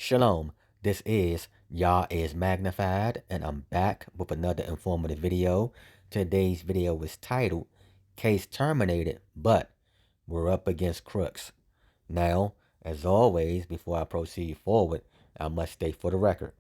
Shalom, this is Yah is Magnified, and I'm back with another informative video. Today's video is titled, Case Terminated, but we're up against Crooks. Now, as always, before I proceed forward, I must state for the record,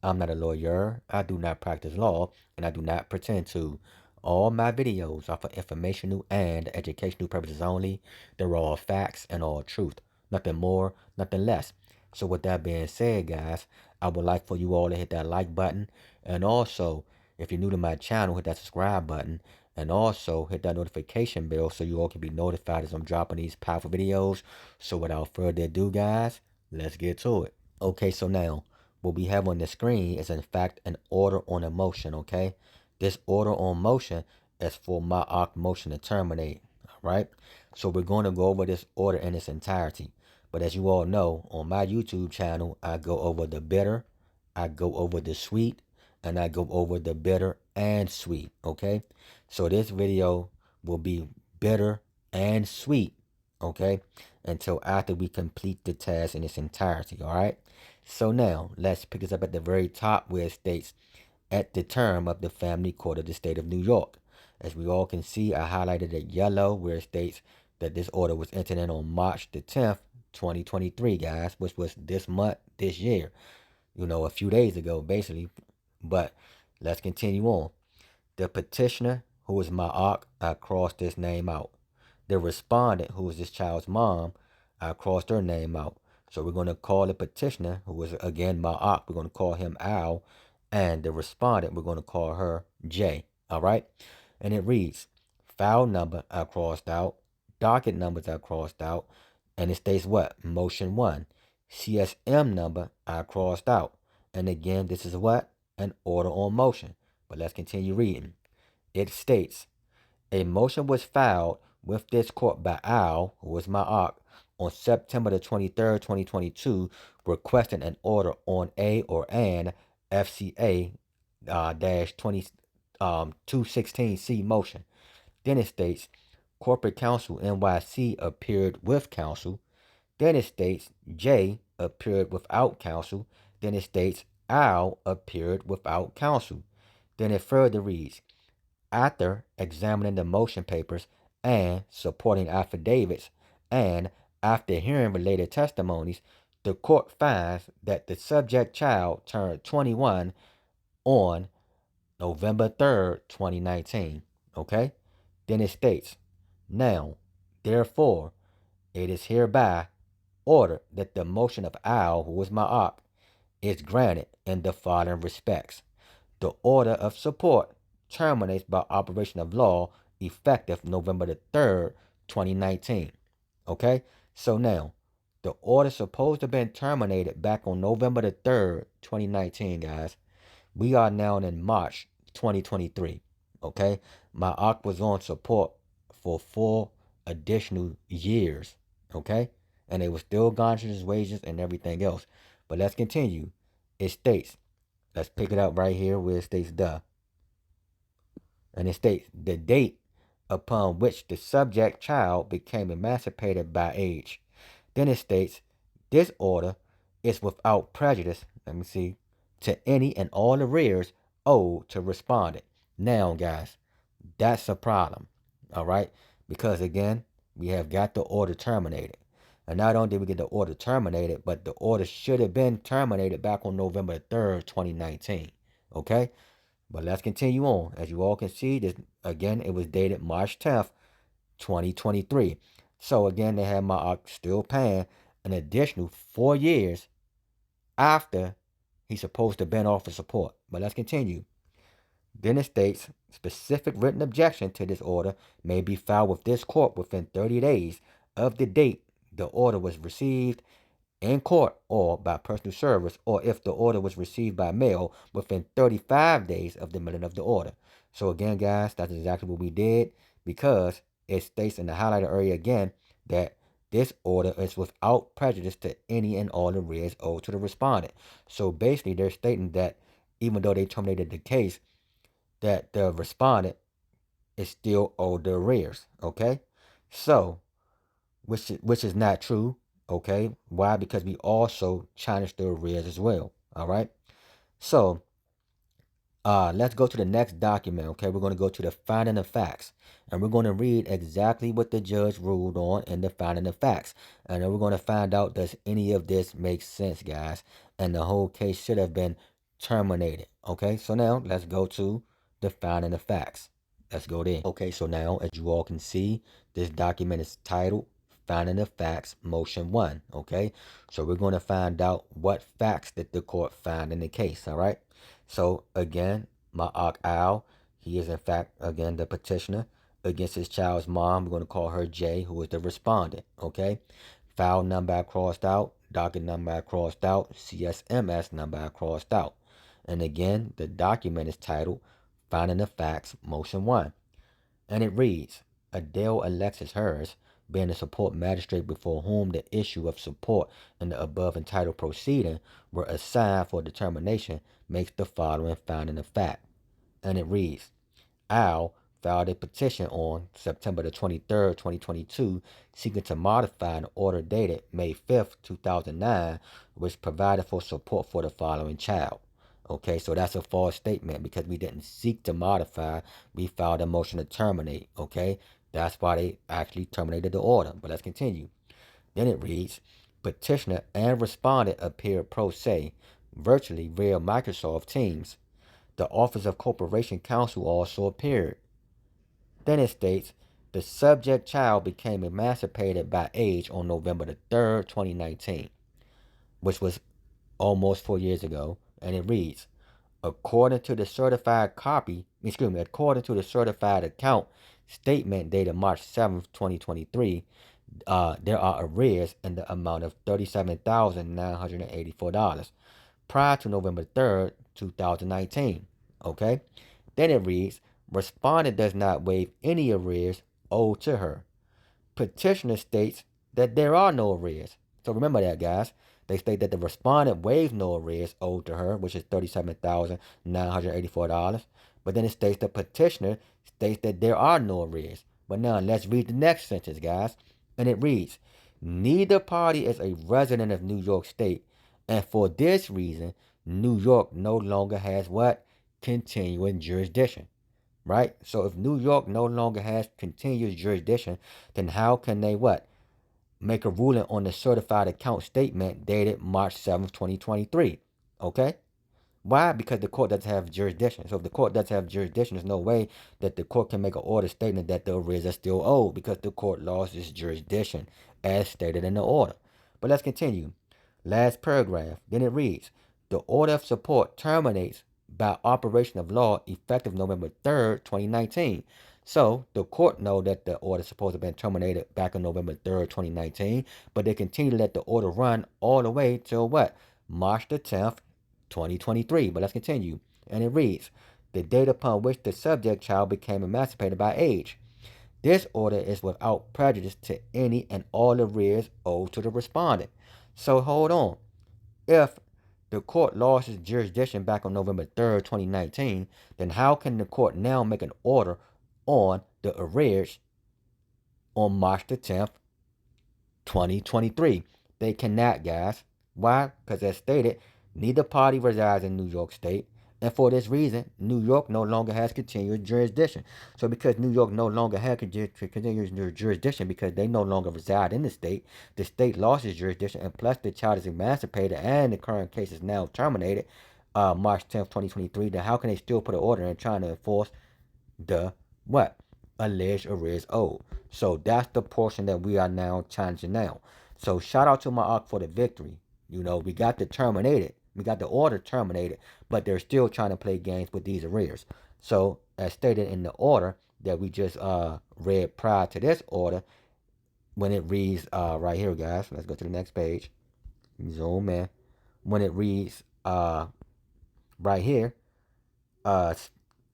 I'm not a lawyer, I do not practice law, and I do not pretend to. All my videos are for informational and educational purposes only. They're all facts and all truth. Nothing more, nothing less. So with that being said, guys, I would like for you all to hit that like button. And also, if you're new to my channel, hit that subscribe button. And also, hit that notification bell so you all can be notified as I'm dropping these powerful videos. So without further ado, guys, let's get to it. Okay, so now, what we have on the screen is in fact an order on a motion, okay? This order on motion is for my motion to terminate, all right? So we're going to go over this order in its entirety. But as you all know, on my YouTube channel, I go over the bitter, I go over the sweet, and I go over the bitter and sweet, okay? So this video will be bitter and sweet, okay? Until after we complete the task in its entirety, all right? So now, let's pick this up at the very top where it states, at the term of the family court of the state of New York. As we all can see, I highlighted it yellow where it states that this order was entered in on March the 10th, 2023, guys, which was this month, this year, you know, a few days ago, basically. But let's continue on. The petitioner, who is my I crossed this name out. The respondent, who is this child's mom, I crossed her name out. So we're going to call the petitioner, who is again my we're going to call him Al, and the respondent, we're going to call her J. All right? And it reads, file number I crossed out, docket numbers I crossed out, and it states what? Motion 1. CSM number I crossed out. And again, this is what? An order on motion. But let's continue reading. It states, a motion was filed with this court by Al, who was my on September the 23rd, 2022, requesting an order on a or an FCA dash 216C motion. Then it states, corporate counsel NYC appeared with counsel. Then it states, J appeared without counsel. Then it states, Al appeared without counsel. Then it further reads, after examining the motion papers and supporting affidavits, and after hearing related testimonies, the court finds that the subject child turned 21 on November 3rd, 2019. Okay? Then it states, now, therefore, it is hereby ordered that the motion of Al, who was my is granted in the following respects. The order of support terminates by operation of law effective November the 3rd, 2019. Okay? So now, the order supposed to have been terminated back on November the 3rd, 2019, guys. We are now in March 2023. Okay? My was on support for 4 additional years. Okay? And they were still garnishing his wages and everything else. But let's continue. It states, let's pick it up right here where it states the. And it states the date upon which the subject child became emancipated by age. Then it states this order is without prejudice, let me see, to any and all arrears owed to respondent. Now, guys, that's a problem, all right? Because again, we have got the order terminated. And not only did we get the order terminated, but the order should have been terminated back on November 3rd, 2019, okay? But let's continue on. As you all can see, this again, it was dated March 10th, 2023. So again, they had my still paying an additional 4 years after he's supposed to have been off for support. But let's continue. Then it states, specific written objection to this order may be filed with this court within 30 days of the date the order was received in court or by personal service, or if the order was received by mail within 35 days of the mailing of the order. So again, guys, that's exactly what we did, because it states in the highlighted area again that this order is without prejudice to any and all arrears owed to the respondent. So basically, they're stating that even though they terminated the case, that the respondent is still owed the arrears. Okay, so which is not true. Okay, why? Because we also challenge the arrears as well. All right, so let's go to the next document. Okay, we're going to go to the finding of facts, and we're going to read exactly what the judge ruled on in the finding of facts, and then we're going to find out, does any of this make sense, guys? And the whole case should have been terminated. Okay, so now let's go to the finding of facts. Let's go there. Okay, so now as you all can see, this document is titled Finding of Facts Motion 1. Okay, so we're going to find out what facts did the court find in the case. All right. So again, Ma'ak Al, he is in fact again the petitioner against his child's mom. We're going to call her J, who is the respondent. Okay, file number I crossed out, docket number I crossed out, CSMS number I crossed out. And again, the document is titled Finding the Facts Motion 1. And it reads, Adele Alexis Hers, being the support magistrate before whom the issue of support in the above entitled proceeding were assigned for determination, makes the following finding of fact. And it reads, Al filed a petition on September the 23rd, 2022, seeking to modify an order dated May 5th, 2009, which provided for support for the following child. Okay, so that's a false statement because we didn't seek to modify. We filed a motion to terminate. Okay, that's why they actually terminated the order. But let's continue. Then it reads, petitioner and respondent appeared pro se, virtually via Microsoft Teams. The Office of Corporation Counsel also appeared. Then it states, the subject child became emancipated by age on November the 3rd, 2019, which was almost 4 years ago. And it reads, according to the certified account statement dated March 7th, 2023, there are arrears in the amount of $37,984 prior to November 3rd, 2019. Okay? Then it reads, respondent does not waive any arrears owed to her. Petitioner states that there are no arrears. So remember that, guys. They state that the respondent waives no arrears owed to her, which is $37,984. But then it states the petitioner states that there are no arrears. But now let's read the next sentence, guys. And it reads, neither party is a resident of New York State. And for this reason, New York no longer has what? Continuing jurisdiction. Right? So if New York no longer has continuous jurisdiction, then how can they what? Make a ruling on the certified account statement dated March 7th, 2023. Okay? Why? Because the court doesn't have jurisdiction. So if the court doesn't have jurisdiction, there's no way that the court can make an order stating that the arrears are still owed because the court lost its jurisdiction as stated in the order. But let's continue. Last paragraph. Then it reads, the order of support terminates by operation of law effective November 3rd, 2019. So the court know that the order is supposed to have been terminated back on November 3rd, 2019, but they continue to let the order run all the way till what? March the 10th, 2023. But let's continue. And it reads, the date upon which the subject child became emancipated by age. This order is without prejudice to any and all arrears owed to the respondent. So hold on. If the court lost its jurisdiction back on November 3rd, 2019, then how can the court now make an order on the arrears on March the 10th, 2023? They cannot, guys. Why? Because as stated, neither party resides in New York State. And for this reason, New York no longer has continuous jurisdiction. So because New York no longer has continuous jurisdiction because they no longer reside in the state lost its jurisdiction, and plus the child is emancipated and the current case is now terminated, March 10th, 2023, then how can they still put an order in trying to enforce the what? Alleged arrears owed. So that's the portion that we are now challenging now. So shout out to Ma'ak for the victory. You know, we got the order terminated, but they're still trying to play games with these arrears. So as stated in the order that we just read prior to this order, when it reads right here, guys, let's go to the next page. Zoom in. When it reads right here,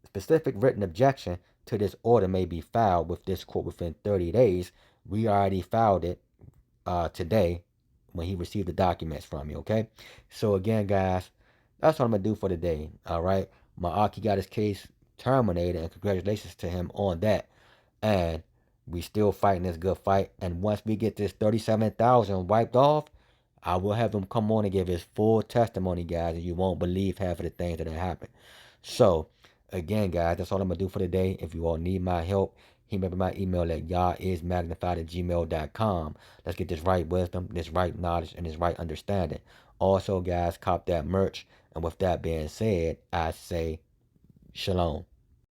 specific written objection to this order may be filed with this court within 30 days. We already filed it today when he received the documents from me, okay? So again, guys, that's what I'm going to do for today, all right? Ma'aki got his case terminated, and congratulations to him on that. And We still fighting this good fight. And once we get this 37,000 wiped off, I will have him come on and give his full testimony, guys, and you won't believe half of the things that have happened. So, again, guys, that's all I'm going to do for today. If you all need my help, hit me up my email at yahismagnified@gmail.com. Let's get this right wisdom, this right knowledge, and this right understanding. Also, guys, cop that merch. And with that being said, I say shalom.